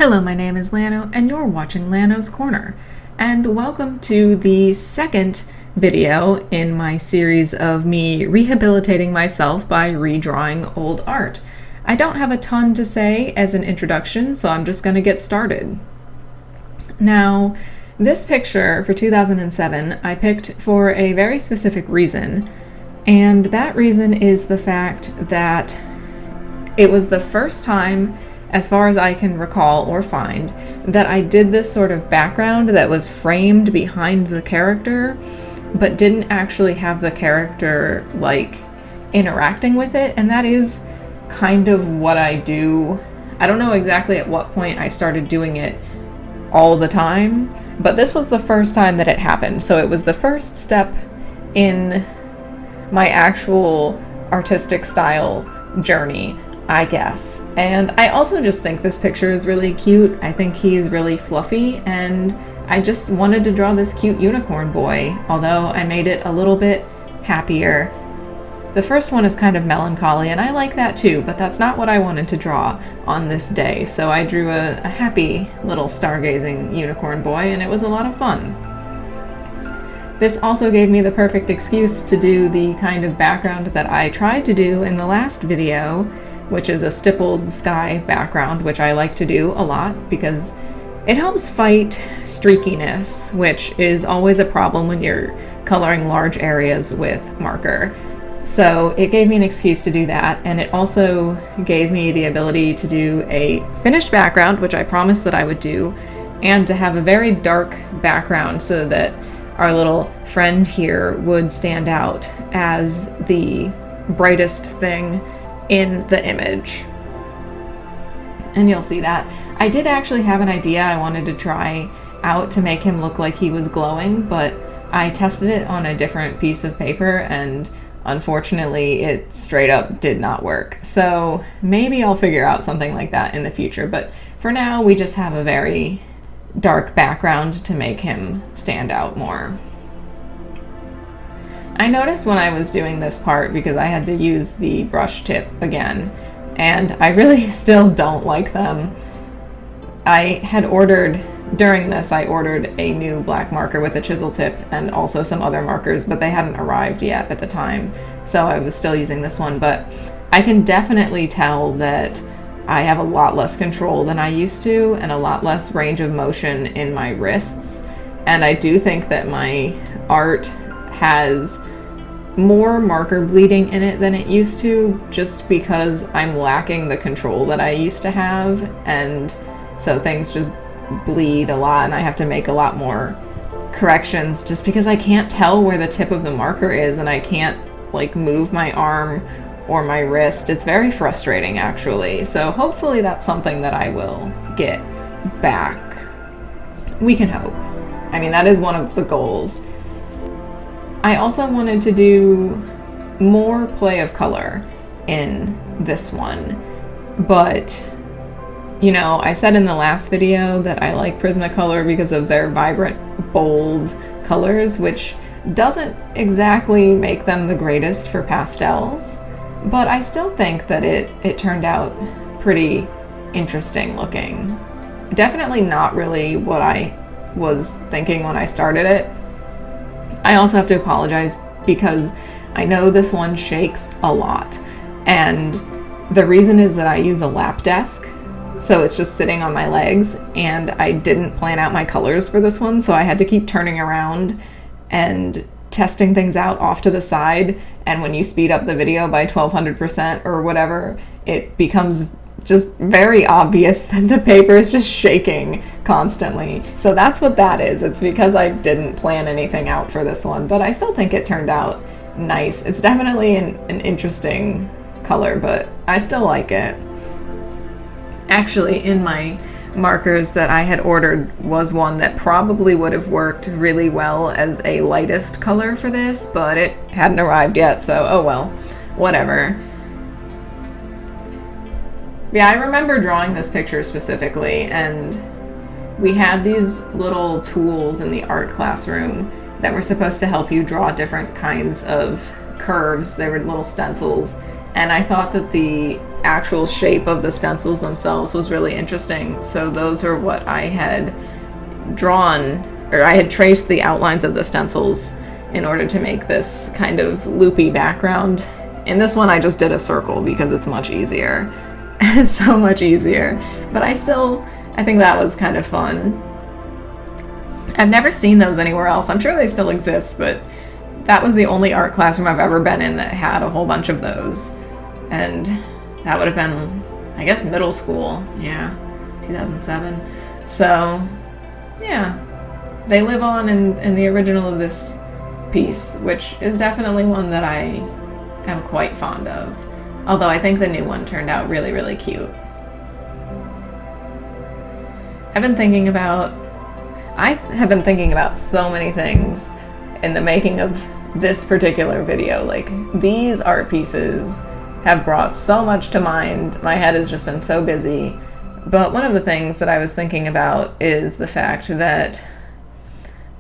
Hello, my name is Lano, and you're watching Lano's Corner. And welcome to the second video in my series of me rehabilitating myself by redrawing old art. I don't have a ton to say as an introduction, so I'm just going to get started. Now, this picture for 2007 I picked for a very specific reason, and that reason is the fact that it was the first time, as far as I can recall or find, that I did this sort of background that was framed behind the character, but didn't actually have the character, like, interacting with it, and that is kind of what I do. I don't know exactly at what point I started doing it all the time, but this was the first time that it happened, so it was the first step in my actual artistic style journey, I guess. And I also just think this picture is really cute. I think he's really fluffy, and I just wanted to draw this cute unicorn boy, although I made it a little bit happier. The first one is kind of melancholy, and I like that too, but that's not what I wanted to draw on this day, so I drew a happy little stargazing unicorn boy, and it was a lot of fun. This also gave me the perfect excuse to do the kind of background that I tried to do in the last video, which is a stippled sky background, which I like to do a lot because it helps fight streakiness, which is always a problem when you're coloring large areas with marker. So it gave me an excuse to do that, and it also gave me the ability to do a finished background, which I promised that I would do, and to have a very dark background so that our little friend here would stand out as the brightest thing in the image. And you'll see that. I did actually have an idea I wanted to try out to make him look like he was glowing, but I tested it on a different piece of paper, and unfortunately it straight up did not work. So maybe I'll figure out something like that in the future, but for now we just have a very dark background to make him stand out more. I noticed when I was doing this part, because I had to use the brush tip again, and I really still don't like them. I had ordered, during this, I ordered a new black marker with a chisel tip and also some other markers, but they hadn't arrived yet at the time, so I was still using this one, but I can definitely tell that I have a lot less control than I used to and a lot less range of motion in my wrists, and I do think that my art has more marker bleeding in it than it used to, just because I'm lacking the control that I used to have, and so things just bleed a lot and I have to make a lot more corrections just because I can't tell where the tip of the marker is and I can't like move my arm or my wrist. It's very frustrating actually, so hopefully that's something that I will get back. We can hope. I mean, that is one of the goals. I also wanted to do more play of color in this one, but you know, I said in the last video that I like Prismacolor because of their vibrant, bold colors, which doesn't exactly make them the greatest for pastels, but I still think that it turned out pretty interesting looking. Definitely not really what I was thinking when I started it. I also have to apologize because I know this one shakes a lot, and the reason is that I use a lap desk, so it's just sitting on my legs, and I didn't plan out my colors for this one, so I had to keep turning around and testing things out off to the side, and when you speed up the video by 1200% or whatever, it becomes just very obvious that the paper is just shaking constantly. So that's what that is. It's because I didn't plan anything out for this one, but I still think it turned out nice. It's definitely an interesting color, but I still like it. Actually, in my markers that I had ordered was one that probably would have worked really well as a lightest color for this, but it hadn't arrived yet, so oh well, whatever. Yeah, I remember drawing this picture specifically, and we had these little tools in the art classroom that were supposed to help you draw different kinds of curves. They were little stencils, and I thought that the actual shape of the stencils themselves was really interesting. So those are what I had drawn, or I had traced the outlines of the stencils in order to make this kind of loopy background. In this one I just did a circle because it's much easier. It's so much easier. But I think that was kind of fun. I've never seen those anywhere else. I'm sure they still exist, but that was the only art classroom I've ever been in that had a whole bunch of those. And that would have been, I guess, middle school. Yeah, 2007. So, yeah. They live on in the original of this piece, which is definitely one that I am quite fond of. Although I think the new one turned out really, really cute. I have been thinking about so many things in the making of this particular video. Like, these art pieces have brought so much to mind. My head has just been so busy. But one of the things that I was thinking about is the fact that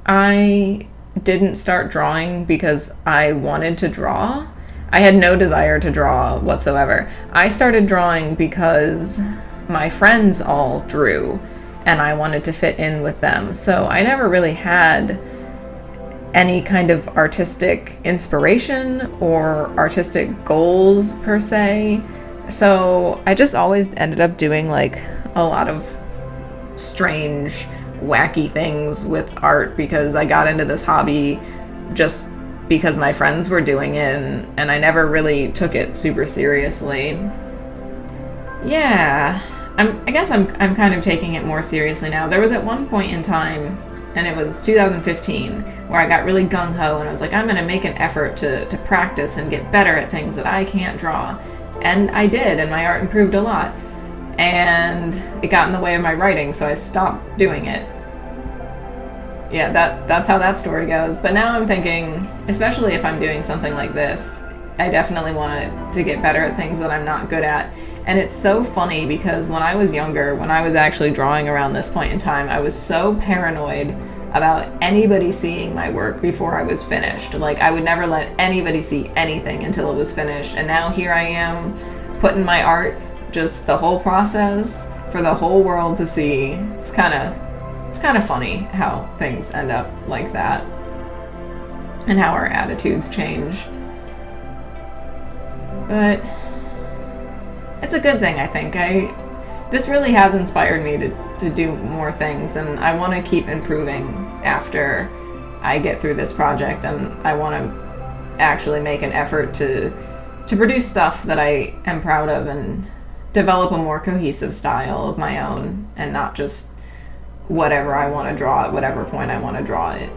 I didn't start drawing because I wanted to draw. I had no desire to draw whatsoever. I started drawing because my friends all drew and I wanted to fit in with them. So I never really had any kind of artistic inspiration or artistic goals per se. So I just always ended up doing like a lot of strange, wacky things with art because I got into this hobby just because my friends were doing it, and I never really took it super seriously. Yeah, I guess I'm kind of taking it more seriously now. There was at one point in time, and it was 2015, where I got really gung-ho and I was like, I'm gonna make an effort to practice and get better at things that I can't draw. And I did, and my art improved a lot. And it got in the way of my writing, so I stopped doing it. Yeah, that's how that story goes. But now I'm thinking, especially if I'm doing something like this, I definitely want to get better at things that I'm not good at. And it's so funny because when I was younger, when I was actually drawing around this point in time, I was so paranoid about anybody seeing my work before I was finished. Like, I would never let anybody see anything until it was finished. And now here I am, putting my art, just the whole process, for the whole world to see. It's kind of funny how things end up like that and how our attitudes change. But it's a good thing, I think. This really has inspired me to do more things, and I want to keep improving after I get through this project, and I want to actually make an effort to produce stuff that I am proud of and develop a more cohesive style of my own, and not just whatever I want to draw at whatever point I want to draw it.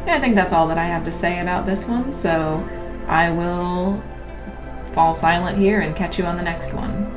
Yeah, I think that's all that I have to say about this one, so I will fall silent here and catch you on the next one.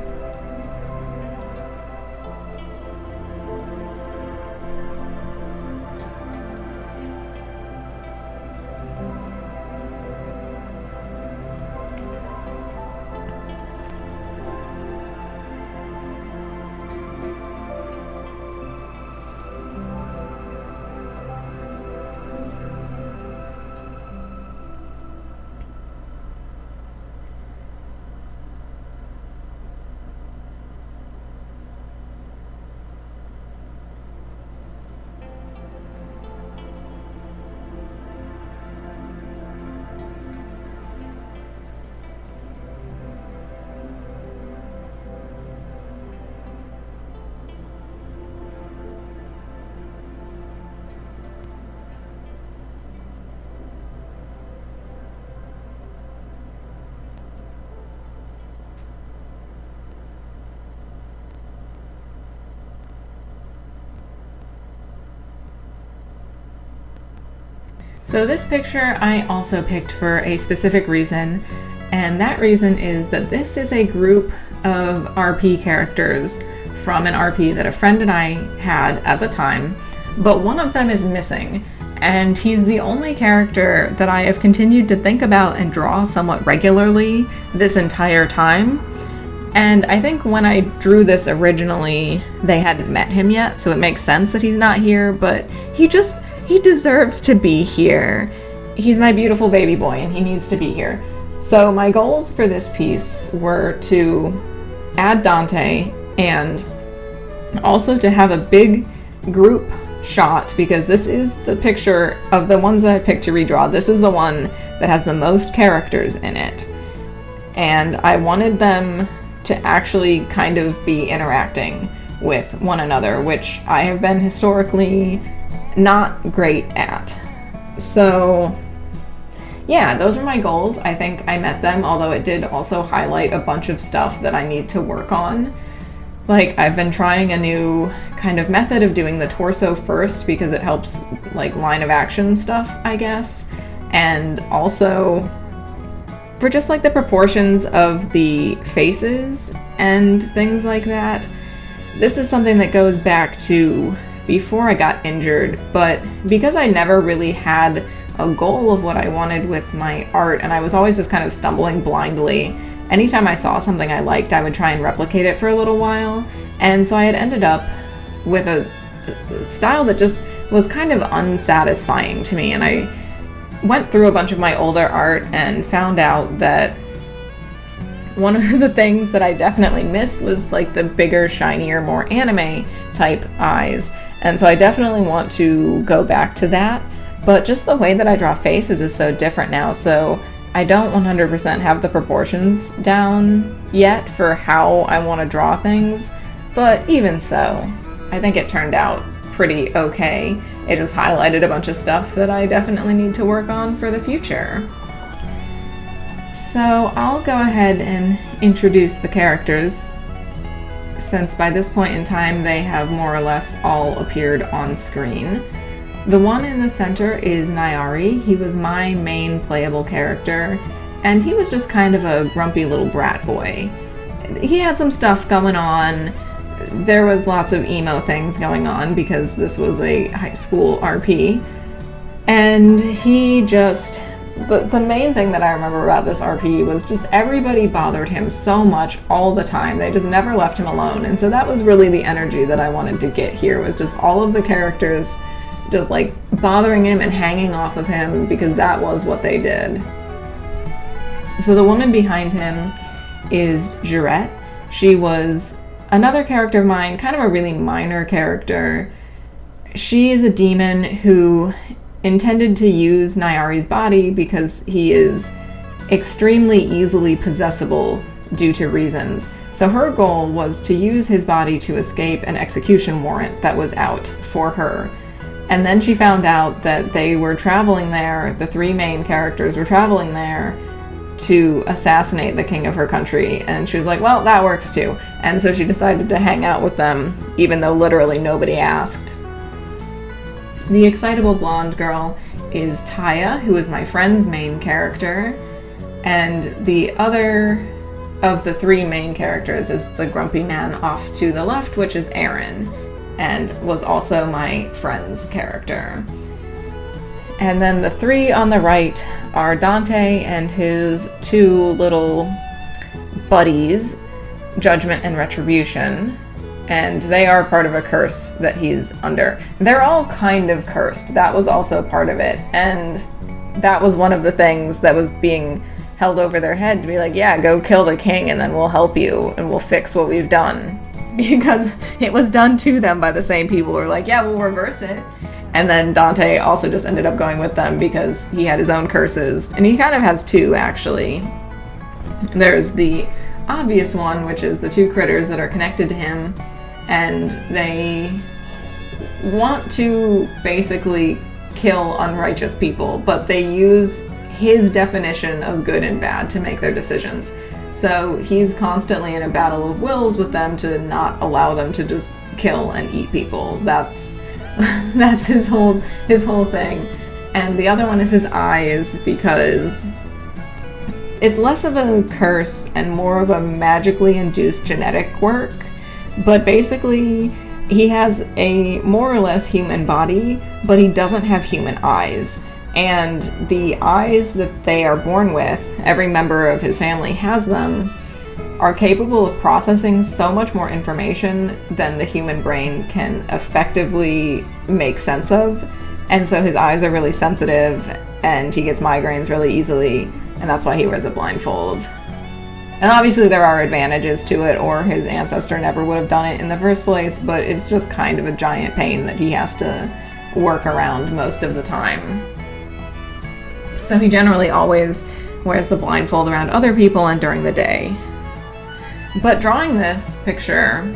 So this picture I also picked for a specific reason, and that reason is that this is a group of RP characters from an RP that a friend and I had at the time, but one of them is missing, and he's the only character that I have continued to think about and draw somewhat regularly this entire time. And I think when I drew this originally, they hadn't met him yet, so it makes sense that he's not here, but he deserves to be here. He's my beautiful baby boy and he needs to be here. So my goals for this piece were to add Dante and also to have a big group shot, because this is the picture of the ones that I picked to redraw. This is the one that has the most characters in it. And I wanted them to actually kind of be interacting with one another, which I have been historically not great at. So yeah, those are my goals. I think I met them, although it did also highlight a bunch of stuff that I need to work on. Like, I've been trying a new kind of method of doing the torso first because it helps, like, line of action stuff, I guess. And also for just like the proportions of the faces and things like that. This is something that goes back to before I got injured, but because I never really had a goal of what I wanted with my art, and I was always just kind of stumbling blindly, anytime I saw something I liked, I would try and replicate it for a little while. And so I had ended up with a style that just was kind of unsatisfying to me. And I went through a bunch of my older art and found out that one of the things that I definitely missed was like the bigger, shinier, more anime type eyes. And so I definitely want to go back to that. But just the way that I draw faces is so different now. So I don't 100% have the proportions down yet for how I want to draw things. But even so, I think it turned out pretty okay. It just highlighted a bunch of stuff that I definitely need to work on for the future. So I'll go ahead and introduce the characters, since by this point in time they have more or less all appeared on screen. The one in the center is Nyari. He was my main playable character, and he was just kind of a grumpy little brat boy. He had some stuff going on. There was lots of emo things going on because this was a high school RP. And he just... The main thing that I remember about this RP was just everybody bothered him so much all the time. They just never left him alone. And so that was really the energy that I wanted to get here, was just all of the characters just like bothering him and hanging off of him, because that was what they did. So the woman behind him is Jurette. She was another character of mine, kind of a really minor character. She is a demon who intended to use Nyari's body because he is extremely easily possessible due to reasons. So her goal was to use his body to escape an execution warrant that was out for her. And then she found out that they were traveling there, the three main characters were traveling there to assassinate the king of her country. And she was like, well, that works too. And so she decided to hang out with them, even though literally nobody asked. The excitable blonde girl is Taya, who is my friend's main character. And the other of the three main characters is the grumpy man off to the left, which is Aaron, and was also my friend's character. And then the three on the right are Dante and his two little buddies, Judgment and Retribution, and they are part of a curse that he's under. They're all kind of cursed. That was also part of it, and that was one of the things that was being held over their head, to be like, yeah, go kill the king and then we'll help you and we'll fix what we've done. Because it was done to them by the same people who were like, yeah, we'll reverse it. And then Dante also just ended up going with them because he had his own curses. And he kind of has two, actually. There's the obvious one, which is the two critters that are connected to him, and they want to basically kill unrighteous people, but they use his definition of good and bad to make their decisions. So he's constantly in a battle of wills with them to not allow them to just kill and eat people. That's his whole thing. And the other one is his eyes, because it's less of a curse and more of a magically induced genetic quirk. But basically, he has a more or less human body, but he doesn't have human eyes. And the eyes that they are born with, every member of his family has them, are capable of processing so much more information than the human brain can effectively make sense of. And so his eyes are really sensitive, and he gets migraines really easily. and that's why he wears a blindfold. And obviously there are advantages to it, or his ancestor never would have done it in the first place, but it's just kind of a giant pain that he has to work around most of the time. So he generally always wears the blindfold around other people and during the day. But drawing this picture,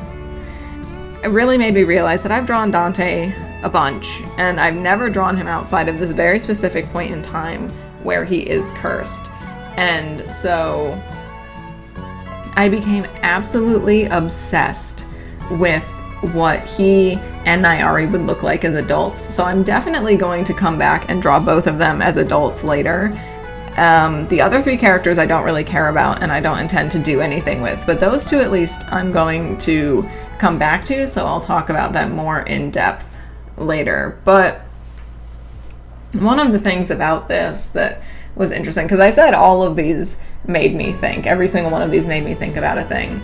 it really made me realize that I've drawn Dante a bunch, and I've never drawn him outside of this very specific point in time where he is cursed. And so I became absolutely obsessed with what he and Nayari would look like as adults. So I'm definitely going to come back and draw both of them as adults later. The other three characters I don't really care about and I don't intend to do anything with, but those two at least I'm going to come back to, so I'll talk about them more in depth later. But one of the things about this that was interesting, because I said all of these made me think, every single one of these made me think about a thing,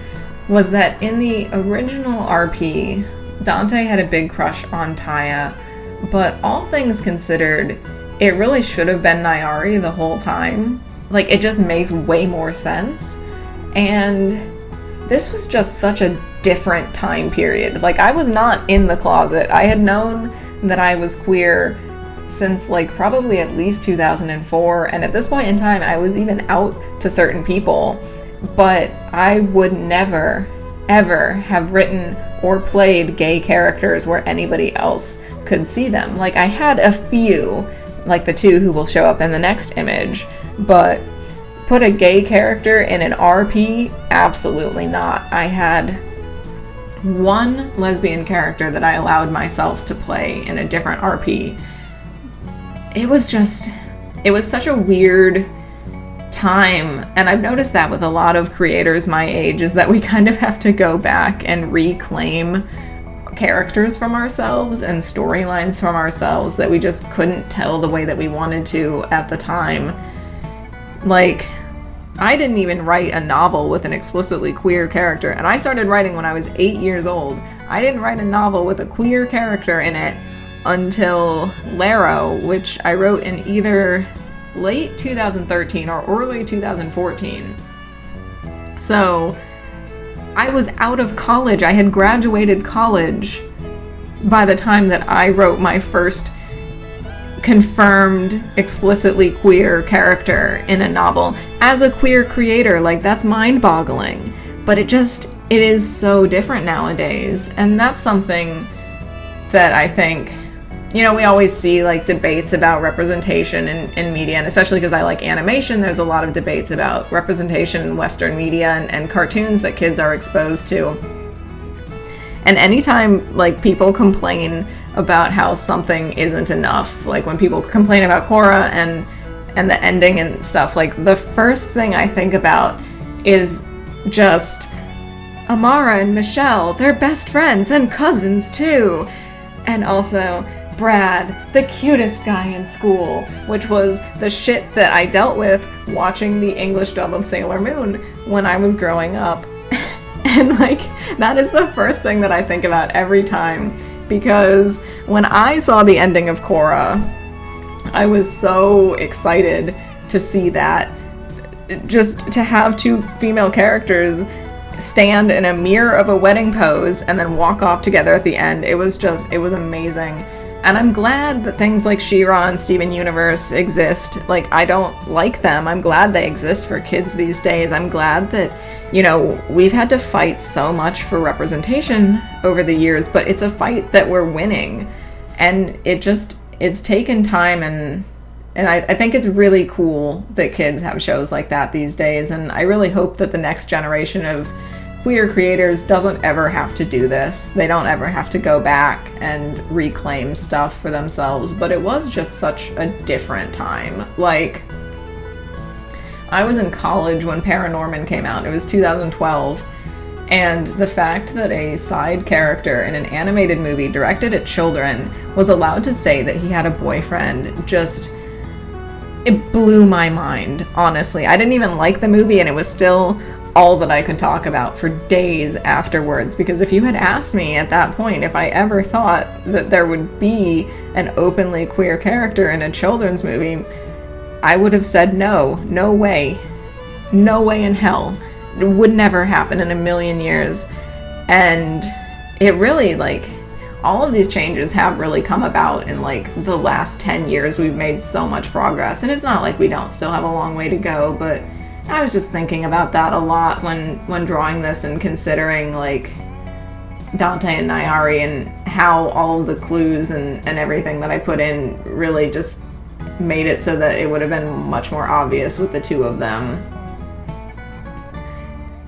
was that in the original RP, Dante had a big crush on Taya, but all things considered, it really should have been Nayari the whole time. Like, it just makes way more sense. And this was just such a different time period. Like, I was not in the closet. I had known that I was queer since like probably at least 2004, and at this point in time I was even out to certain people, but I would never ever have written or played gay characters where anybody else could see them. Like, I had a few, like the two who will show up in the next image, but put a gay character in an RP? Absolutely not. I had one lesbian character that I allowed myself to play in a different RP. It was such a weird time, and I've noticed that with a lot of creators my age, is that we kind of have to go back and reclaim characters from ourselves and storylines from ourselves that we just couldn't tell the way that we wanted to at the time. Like, I didn't even write a novel with an explicitly queer character, and I started writing when I was 8 years old. I didn't write a novel with a queer character in it until Laro, which I wrote in either late 2013 or early 2014. So I was out of college. I had graduated college by the time that I wrote my first confirmed explicitly queer character in a novel as a queer creator. Like, that's mind-boggling, but it is so different nowadays. And that's something that I think, you know, we always see like debates about representation in media, and especially because I like animation, there's a lot of debates about representation in Western media and cartoons that kids are exposed to. And anytime like people complain about how something isn't enough, like when people complain about Korra and the ending and stuff, like the first thing I think about is just Amara and Michelle, they're best friends and cousins too. And also Brad, the cutest guy in school, which was the shit that I dealt with watching the English dub of Sailor Moon when I was growing up. And like, that is the first thing that I think about every time, because when I saw the ending of Korra, I was so excited to see that. Just to have two female characters stand in a mirror of a wedding pose and then walk off together at the end, it was amazing. And I'm glad that things like She-Ra and Steven Universe exist. Like, I don't like them. I'm glad they exist for kids these days. I'm glad that, you know, we've had to fight so much for representation over the years, but it's a fight that we're winning. And it's taken time, and I think it's really cool that kids have shows like that these days. And I really hope that the next generation of queer creators doesn't ever have to do this. They don't ever have to go back and reclaim stuff for themselves. But it was just such a different time. Like, I was in college when Paranorman came out. It was 2012. And the fact that a side character in an animated movie directed at children was allowed to say that he had a boyfriend, it blew my mind, honestly. I didn't even like the movie, and it was still all that I could talk about for days afterwards, because if you had asked me at that point if I ever thought that there would be an openly queer character in a children's movie, I would have said no, no way. No way in hell. It would never happen in a million years. And it really, like, all of these changes have really come about in like the last 10 years. We've made so much progress, and it's not like we don't still have a long way to go, but I was just thinking about that a lot when drawing this and considering like Dante and Nayari and how all of the clues and everything that I put in really just made it so that it would have been much more obvious with the two of them.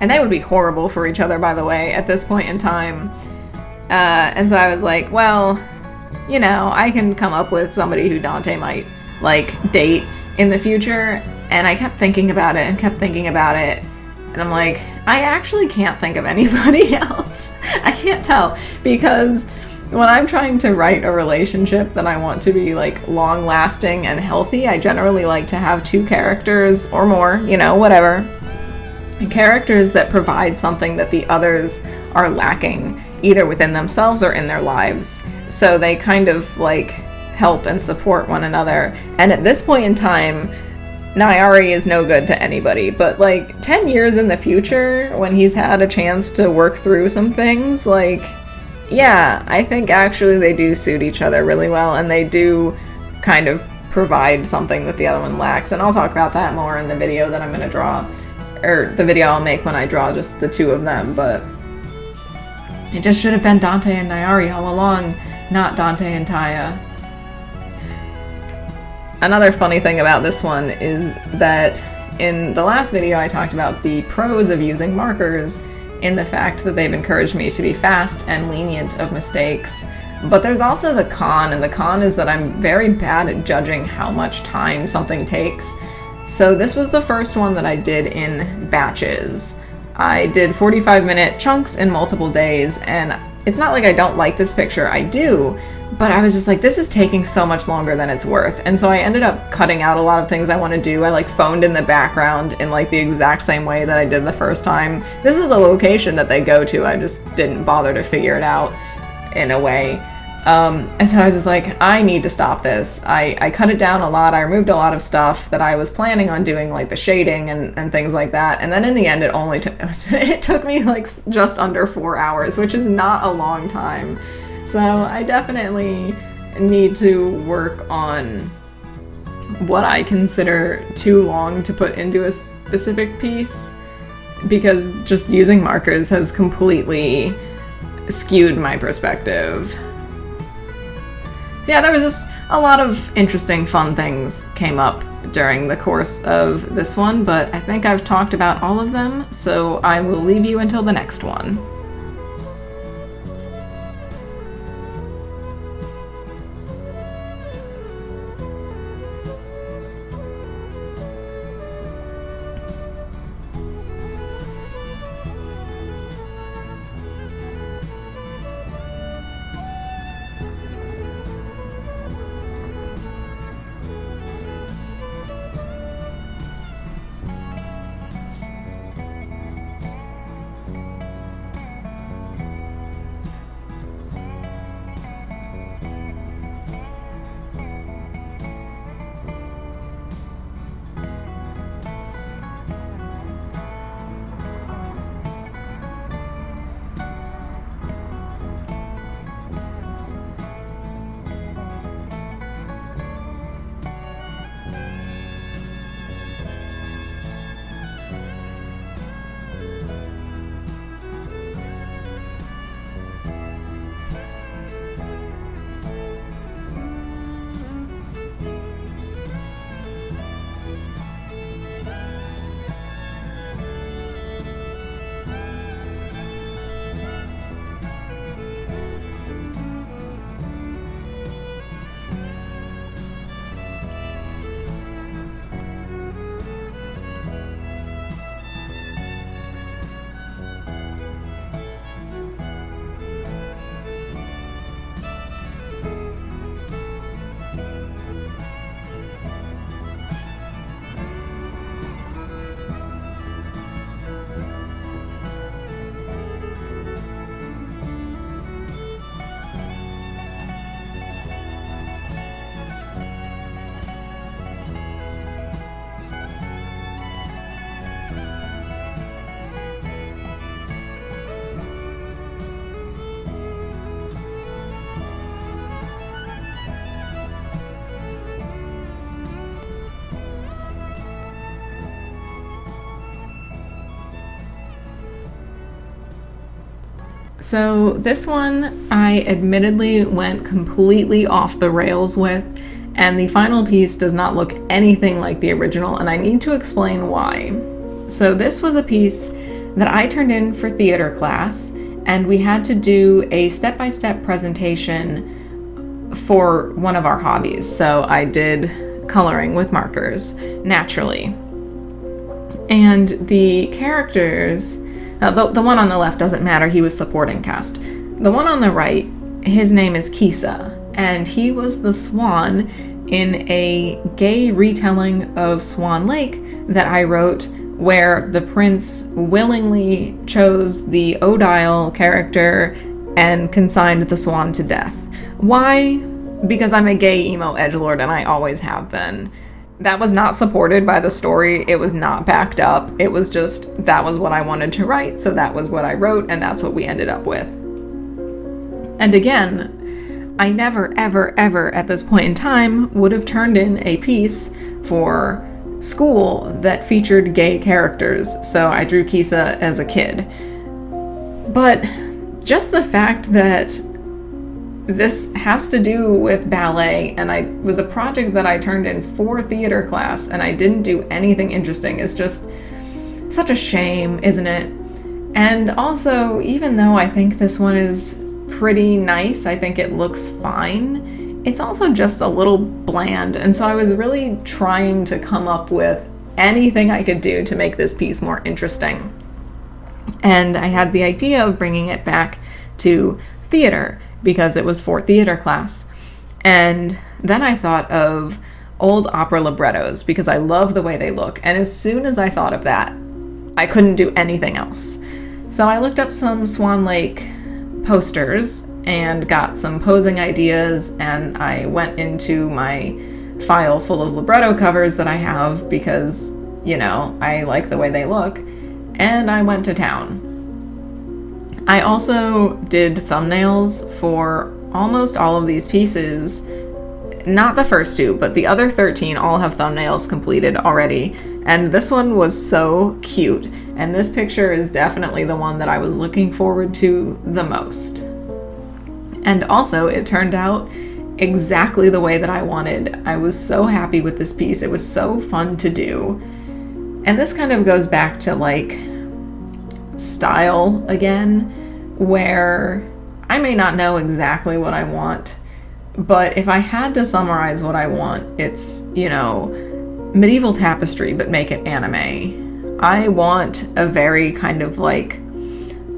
And they would be horrible for each other, by the way, at this point in time. And so I was like, well, you know, I can come up with somebody who Dante might, like, date in the future. And I kept thinking about it and kept thinking about it. And I'm like, I actually can't think of anybody else. I can't tell. Because when I'm trying to write a relationship that I want to be, like, long-lasting and healthy, I generally like to have two characters or more, you know, whatever. Characters that provide something that the others are lacking, either within themselves or in their lives. So they kind of like help and support one another. And at this point in time, Nayari is no good to anybody. But like 10 years in the future, when he's had a chance to work through some things, like, yeah, I think actually they do suit each other really well, and they do kind of provide something that the other one lacks. And I'll talk about that more in the video that I'm going to draw, or the video I'll make when I draw just the two of them. But it just should have been Dante and Nayari all along, not Dante and Taya. Another funny thing about this one is that in the last video I talked about the pros of using markers in the fact that they've encouraged me to be fast and lenient of mistakes. But there's also the con, and the con is that I'm very bad at judging how much time something takes. So this was the first one that I did in batches. I did 45-minute chunks in multiple days, and it's not like I don't like this picture, I do, but I was just like, this is taking so much longer than it's worth. And so I ended up cutting out a lot of things I want to do. I like phoned in the background in like the exact same way that I did the first time. This is a location that they go to, I just didn't bother to figure it out in a way. And so I was just like, I need to stop this. I cut it down a lot. I removed a lot of stuff that I was planning on doing, like the shading and things like that. And then in the end, it only it took me like just under 4 hours, which is not a long time. So I definitely need to work on what I consider too long to put into a specific piece, because just using markers has completely skewed my perspective. Yeah, there was just a lot of interesting, fun things came up during the course of this one, but I think I've talked about all of them, so I will leave you until the next one. So this one I admittedly went completely off the rails with, and the final piece does not look anything like the original, and I need to explain why. So this was a piece that I turned in for theater class, and we had to do a step-by-step presentation for one of our hobbies. So I did coloring with markers, naturally. And the characters, the one on the left doesn't matter, he was supporting cast. The one on the right, his name is Kisa, and he was the swan in a gay retelling of Swan Lake that I wrote, where the prince willingly chose the Odile character and consigned the swan to death. Why? Because I'm a gay emo edgelord and I always have been. That was not supported by the story. It was not backed up. It was just, that was what I wanted to write, so that was what I wrote, and that's what we ended up with. And again, I never, ever, ever at this point in time would have turned in a piece for school that featured gay characters, so I drew Kisa as a kid. But just the fact that this has to do with ballet, and I was a project that I turned in for theater class, and I didn't do anything interesting, is just such a shame, isn't it? And also, even though I think this one is pretty nice, I think it looks fine, it's also just a little bland, and so I was really trying to come up with anything I could do to make this piece more interesting. And I had the idea of bringing it back to theater, because it was for theater class. And then I thought of old opera librettos, because I love the way they look, and as soon as I thought of that, I couldn't do anything else. So I looked up some Swan Lake posters and got some posing ideas, and I went into my file full of libretto covers that I have because, you know, I like the way they look, and I went to town. I also did thumbnails for almost all of these pieces. Not the first two, but the other 13 all have thumbnails completed already, and this one was so cute, and this picture is definitely the one that I was looking forward to the most. And also, it turned out exactly the way that I wanted. I was so happy with this piece. It was so fun to do. And this kind of goes back to like style again, where I may not know exactly what I want, but if I had to summarize what I want, it's, you know, medieval tapestry, but make it anime. I want a very kind of like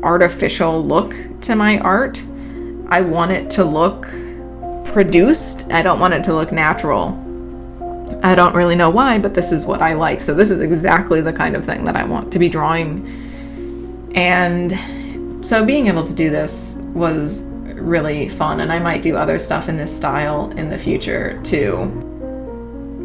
artificial look to my art. I want it to look produced. I don't want it to look natural. I don't really know why, but this is what I like. So this is exactly the kind of thing that I want to be drawing. And so being able to do this was really fun, and I might do other stuff in this style in the future too.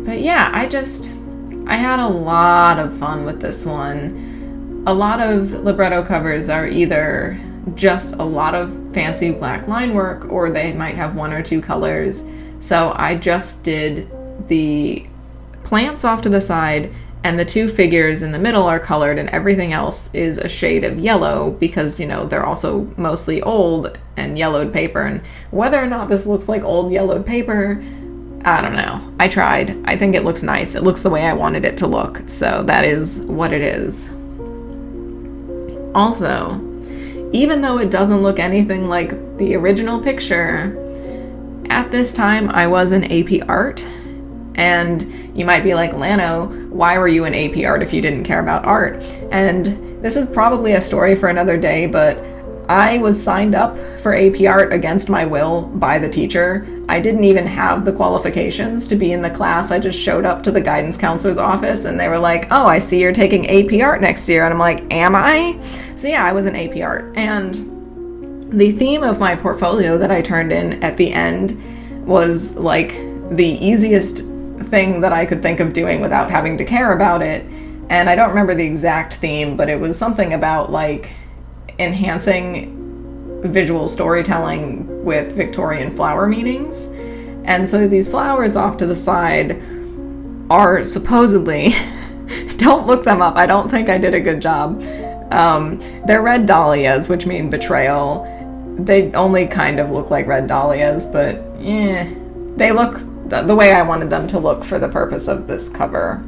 But yeah, I had a lot of fun with this one. A lot of libretto covers are either just a lot of fancy black line work, or they might have one or two colors. So I just did the plants off to the side, and the two figures in the middle are colored, and everything else is a shade of yellow because, you know, they're also mostly old and yellowed paper. And whether or not this looks like old yellowed paper, I don't know. I tried. I think it looks nice. It looks the way I wanted it to look, so that is what it is. Also, even though it doesn't look anything like the original picture, at this time I was in AP Art, and you might be like, Lano, why were you in AP Art if you didn't care about art? And this is probably a story for another day, but I was signed up for AP Art against my will by the teacher. I didn't even have the qualifications to be in the class. I just showed up to the guidance counselor's office, and they were like, oh, I see you're taking AP Art next year. And I'm like, am I? So yeah, I was in AP Art. And the theme of my portfolio that I turned in at the end was like the easiest thing that I could think of doing without having to care about it. And I don't remember the exact theme, but it was something about like enhancing visual storytelling with Victorian flower meanings. And so these flowers off to the side are supposedly, don't look them up, I don't think I did a good job. They're red dahlias, which mean betrayal, They only kind of look like red dahlias, but they look the way I wanted them to look for the purpose of this cover.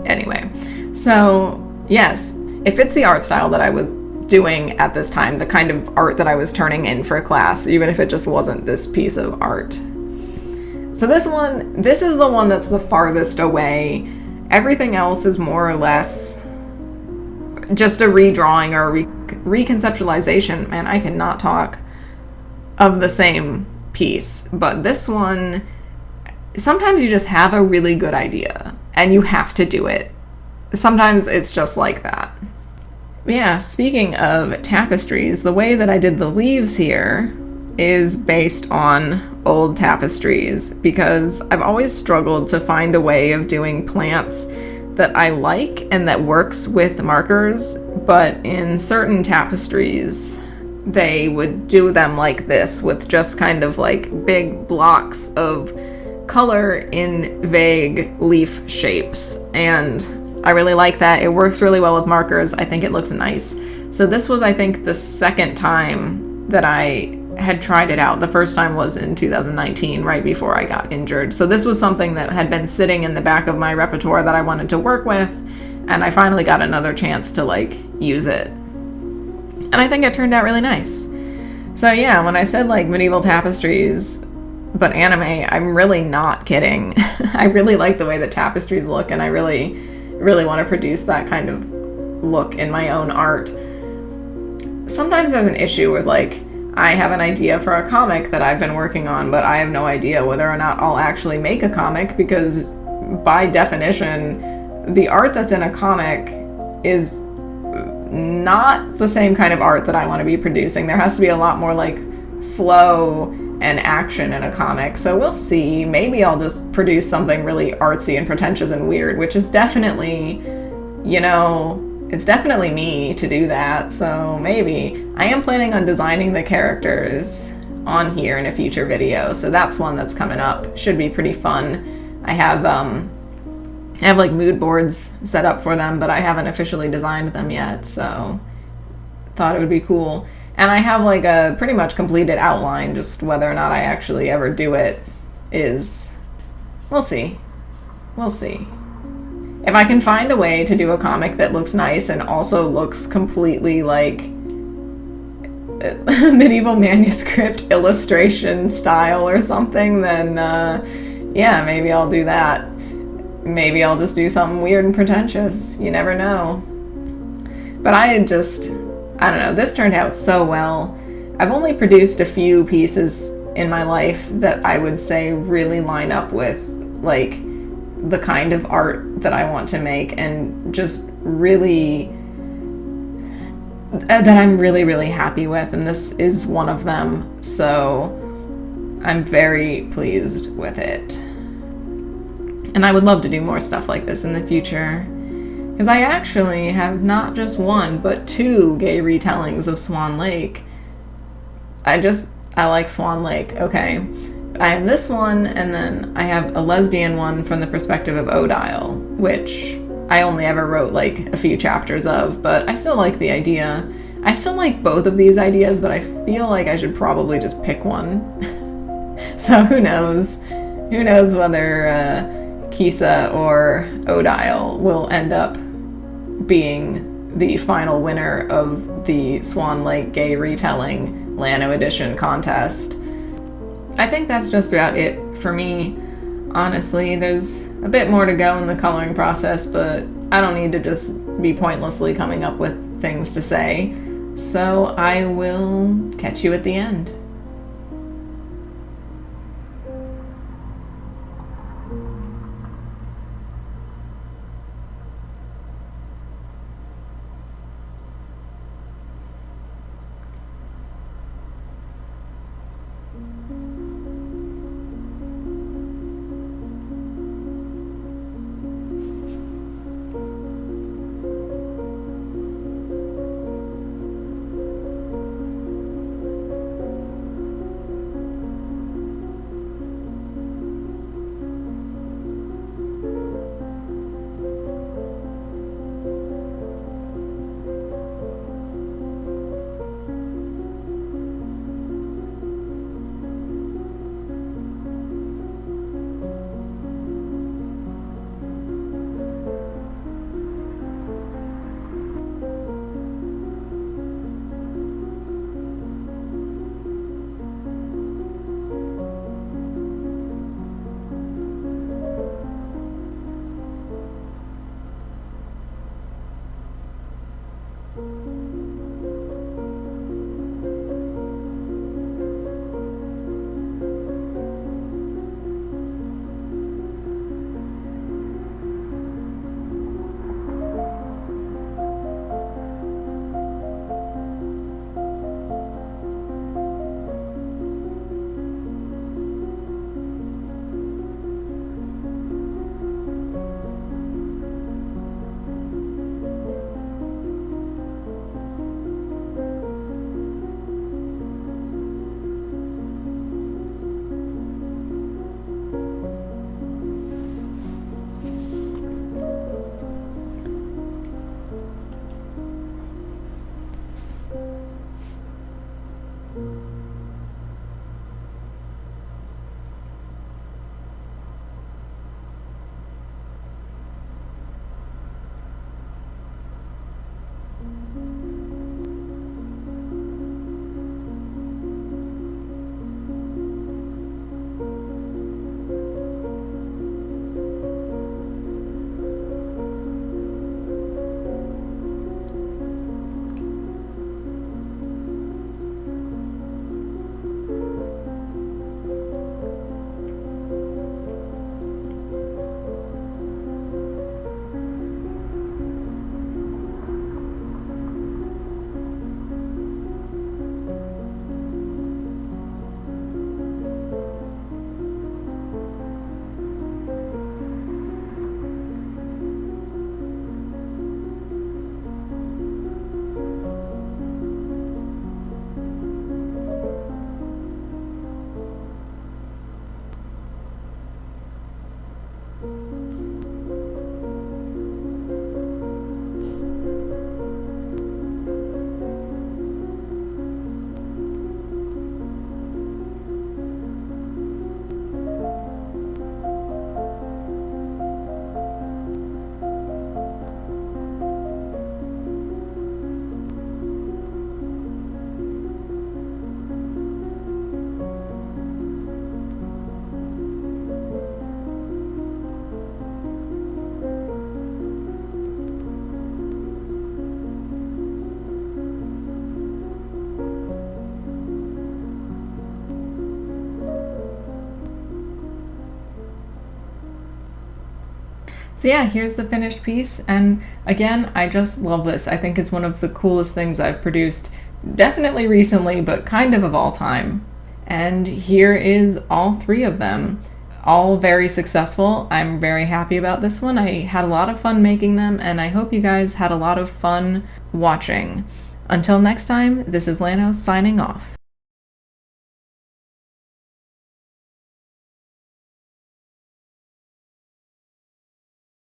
Anyway, so yes, it fits the art style that I was doing at this time, the kind of art that I was turning in for class, even if it just wasn't this piece of art. So this is the one that's the farthest away. Everything else is more or less just a redrawing or a reconceptualization, man, I cannot talk, of the same piece. But this one, sometimes you just have a really good idea and you have to do it. Sometimes it's just like that. Yeah, speaking of tapestries, the way that I did the leaves here is based on old tapestries, because I've always struggled to find a way of doing plants that I like and that works with markers, but in certain tapestries they would do them like this, with just kind of like big blocks of color in vague leaf shapes, and I really like that. It works really well with markers. I think it looks nice. So this was, I think, the second time that I had tried it out. The first time was in 2019, right before I got injured. So this was something that had been sitting in the back of my repertoire that I wanted to work with, and I finally got another chance to like use it. And I think it turned out really nice. So yeah, when I said like medieval tapestries but anime, I'm really not kidding. I really like the way the tapestries look, and I really want to produce that kind of look in my own art. Sometimes there's an issue with like, I have an idea for a comic that I've been working on, but I have no idea whether or not I'll actually make a comic, because by definition, the art that's in a comic is not the same kind of art that I want to be producing. There has to be a lot more like flow and action in a comic. So we'll see. Maybe I'll just produce something really artsy and pretentious and weird, which is definitely, you know, it's definitely me to do that. So maybe. I am planning on designing the characters on here in a future video, so that's one that's coming up. Should be pretty fun. I have like mood boards set up for them, but I haven't officially designed them yet, so thought it would be cool. And I have like a pretty much completed outline, just whether or not I actually ever do it is, we'll see. We'll see. If I can find a way to do a comic that looks nice and also looks completely like medieval manuscript illustration style or something, then yeah, maybe I'll do that. Maybe I'll just do something weird and pretentious. You never know. But I don't know, this turned out so well. I've only produced a few pieces in my life that I would say really line up with like the kind of art that I want to make, and just really that I'm really, really happy with, and this is one of them. So I'm very pleased with it. And I would love to do more stuff like this in the future, because I actually have not just one, but two gay retellings of Swan Lake. I like Swan Lake, okay. I have this one, and then I have a lesbian one from the perspective of Odile, which I only ever wrote like a few chapters of, but I still like the idea. I still like both of these ideas, but I feel like I should probably just pick one. So who knows? Who knows whether Kisa or Odile will end up being the final winner of the Swan Lake Gay Retelling Lano Edition contest. I think that's just about it for me. Honestly, there's a bit more to go in the coloring process, but I don't need to just be pointlessly coming up with things to say. So I will catch you at the end. So yeah, here's the finished piece, and again, I just love this. I think it's one of the coolest things I've produced, definitely recently, but kind of all time. And here is all three of them. All very successful. I'm very happy about this one. I had a lot of fun making them, and I hope you guys had a lot of fun watching. Until next time, this is Lano signing off.